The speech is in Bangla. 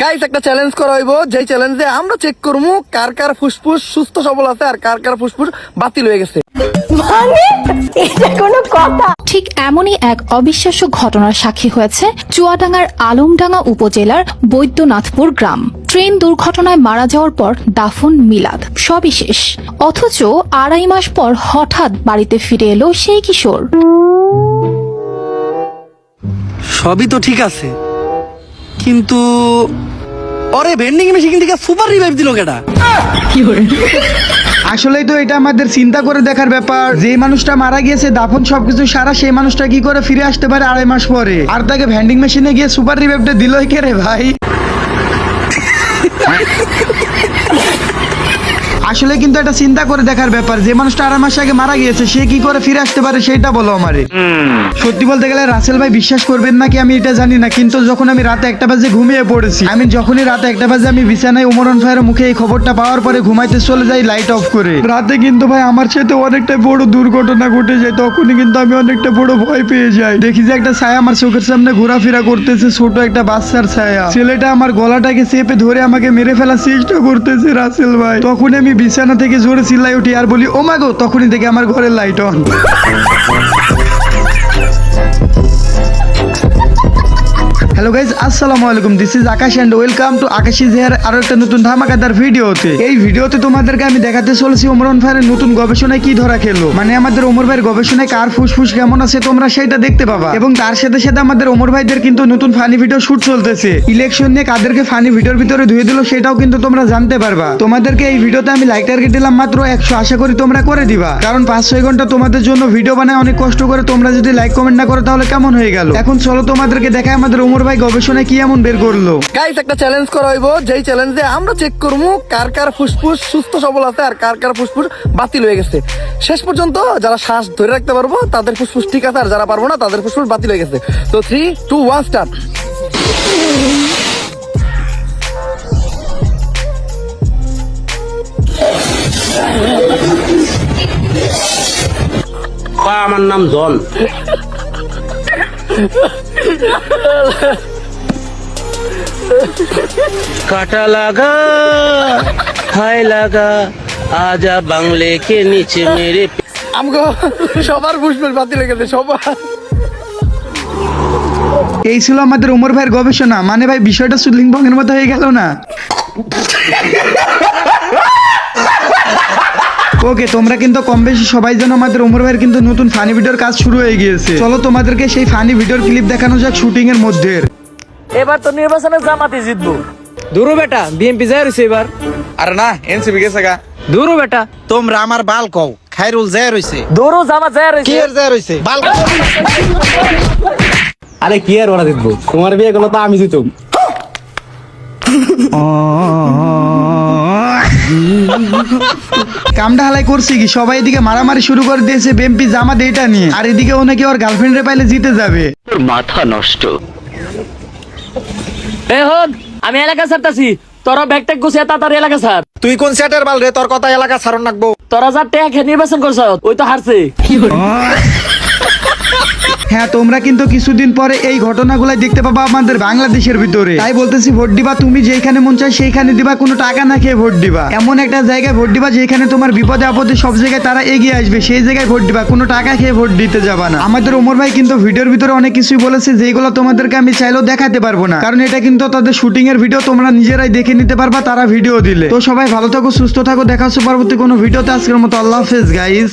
গাইস একটা চ্যালেঞ্জ করা হইব, যেই চ্যালেঞ্জে আমরা চেক করবো কার কার ফুসফুস সুস্থ সবল আছে আর কার কার ফুসফুস বাতিল হয়ে গেছে। মানে এটা কোনো কথা? ঠিক এমনই এক অবিশ্বাস্য ঘটনার সাক্ষী হয়েছে চুয়াডাঙ্গার আলমডাঙ্গা উপজেলার বৈদ্যনাথপুর গ্রাম। ট্রেন দুর্ঘটনায় মারা যাওয়ার পর দাফন মিলাদ সবই শেষ, অথচ 2.5 মাস পর হঠাৎ বাড়িতে ফিরে এলো সেই কিশোর। সবই তো ঠিক আছে, কিন্তু ওরে ভেন্ডিং মেশিন থেকে সুপার রিভাইভ দিল কেডা? আসলেই তো এটা আমাদের চিন্তা করে দেখার ব্যাপার। যে মানুষটা মারা গিয়েছে দাফন সবকিছু সারা, সেই মানুষটা কি করে ফিরে আসতে পারে 2.5 মাস পরে? আর তাকে ভেন্ডিং মেশিনে গিয়ে সুপার রিভাইভটা দিলই কে রে ভাই? আসলে কিন্তু এটা চিন্তা করে দেখার ব্যাপার। যে মানুষটা 2.5 মাস আগে মারা গিয়েছে সে কি করে ফিরে আসতে পারে সেটা বলো আমারে। সত্যি বলতে গেলে রাসেল ভাই বিশ্বাস করবেন নাকি আমি এটা জানি না, কিন্তু যখন আমি রাতে 1টা বাজে ঘুমিয়ে পড়েছি, আমি যখনই রাতে 1টা বাজে আমি বিছানায় ওমরান ভাইয়ের মুখে এই খবরটা পাওয়ার পরে ঘুমাইতে চলে যাই লাইট অফ করে। রাতে কিন্তু ভাই আমার সাথে অনেকটা বড় দুর্ঘটনা ঘটে যায়, তখনই কিন্তু আমি অনেকটা বড় ভয় পেয়ে যাই। দেখি যে একটা ছায়া আমার চোখের সামনে ঘোরাফেরা করতেছে, ছোট একটা বাচ্চার ছায়া। ছেলেটা আমার গলাটাকে চেপে ধরে আমাকে মেরে ফেলার চেষ্টা করতেছে রাসেল ভাই। তখন আমি বিছানা থেকে জোরে চিল্লাই উঠি আর বলি ও মা গো, তখনই দেখে আমার ঘরের লাইট অন। হ্যালো গাইজ, আসসালামু আলাইকুম। This is Akash and welcome to আকাশি জেহার আরো একটা নতুন ধামাকাদার ভিডিওতে। এই ভিডিওতে তোমাদেরকে আমি দেখাতে চলেছি ওমরান ভাইয়ের নতুন গবেষণায় কি ধরা খেলো। মানে আমাদের ওমর ভাইয়ের গবেষণায় কার ফুসফুস কেমন আছে তোমরা সেটা দেখতে পাবা। এবং তার সাথে সাথে আমাদের ওমর ভাইদের কিন্তু নতুন ফানি ভিডিও শুট চলতেছে। ইলেকশন নিয়ে কাদেরকে ফানি ভিডিওর ভিতরে ধুয়ে দিল সেটাও কিন্তু তোমরা জানতে পারবা। তোমাদেরকে এই ভিডিওতে আমি লাইক টার্গেট দিলাম মাত্র 100, আশা করি তোমরা করে দিবা। কারণ 5-6 ঘন্টা তোমাদের জন্য ভিডিও বানায় অনেক কষ্ট করে, তোমরা যদি লাইক কমেন্ট না করো তাহলে কেমন হয়ে গেল। এখন চলো তোমাদেরকে দেখায় আমাদের ওমর ভাই গবেষণায় কি এমন বের করলো। গাইস একটা চ্যালেঞ্জ করা হইব, যেই চ্যালেঞ্জে আমরা চেক করবো কার কার ফুসফুস সুস্থ সবল আছে আর কার কার ফুসফুস বাতিল হয়ে গেছে। শেষ পর্যন্ত যারা শ্বাস ধরে রাখতে পারবো তাদের ফুসফুস ঠিক আছে, আর যারা পারবো না তাদের ফুসফুস বাতিল হয়ে গেছে। তো 3, 2, 1 স্টার্ট। আমার নাম জন। काटा लगा हाय लगा आजा बांगले के नीचे मेरे। আমগো সবার ফুসফুস বাতিল হয়ে গেছে, সবার। এই ছিল আমাদের ওমর ভাইয়ের গবেষণা। মানে ভাই বিষয়টা সুদলিং বঙ্গের মতো হয়ে গেল না? ওকে, তোমরা কিন্তু কম বেশি সবাই জানো আমাদের ওমর ভাইয়ের কিন্তু নতুন ফানি ভিডিওর কাজ শুরু হয়ে গিয়েছে। চলো তোমাদেরকে সেই ফানি ভিডিওর ক্লিপ দেখানো যাক শুটিং এর মধ্যে। এবার তো নির্বাচনে জামাতে জিতবো। দূরু বেটা বিএনপি যায় রইছে এবার। আরে না, এনসিপি গেছে গা। দূরু বেটা তোমরা আমার বাল কও, খাইরুল যায় রইছে। দৌড়ো জামাত যায় রয়েছে। কি এর যায় রইছে বাল কও। আরে কি আর ওরা জিতবো, তোমার বিয়ে করলো তো আমি জিতুম। কামটা হালাই করছি কি, সবাই এদিকে মারামারি শুরু করে দিয়েছে বিএনপি জামাত এটা নিয়ে, আর এদিকে ও নাকি ওর গার্লফ্রেন্ডে পাইলে জিতে যাবে। এখন আমি এলাকা ছাড়তাছি, তোরা ব্যাগ ট্যাগ গুছিয়ে তাড়াতাড়ি এলাকা ছাড়। তুই কোন সেটের বাল রে? তোর কথা এলাকা ছাড়ন রাখবো। তোরা যা ট্যাগ নির্বাচন করছ ওই তো হারছে। হ্যাঁ, তোমরা কিন্তু কিছুদিন পরে এই ঘটনাগুলাই দেখতে পাবা আমাদের বাংলাদেশের ভিতরে। তাই বলতেছি ভোট দিবা তুমি যেখানে মন চায় সেইখানে দিবা, কোনো টাকা না খেয়ে ভোট দিবা। এমন একটা জায়গায় ভোট দিবা যেখানে তোমার বিপদে আপদে সব জায়গায় তারা এগিয়ে আসবে, সেই জায়গায় ভোট দিবা, কোনো টাকা খেয়ে ভোট দিতে যাবা না। আমাদের ওমর ভাই কিন্তু ভিডিওর ভিতরে অনেক কিছুই বলেছে যেগুলো তোমাদেরকে আমি চাইলেও দেখাতে পারবো না, কারণ এটা কিন্তু তাদের শুটিং এর ভিডিও, তোমরা নিজেরাই দেখে নিতে পারবা তারা ভিডিও দিলে। তো সবাই ভালো থাকো, সুস্থ থাকো, দেখা হচ্ছে পরবর্তী কোনো ভিডিওতে। আজকের মতো আল্লাহ হাফেজ গাইস।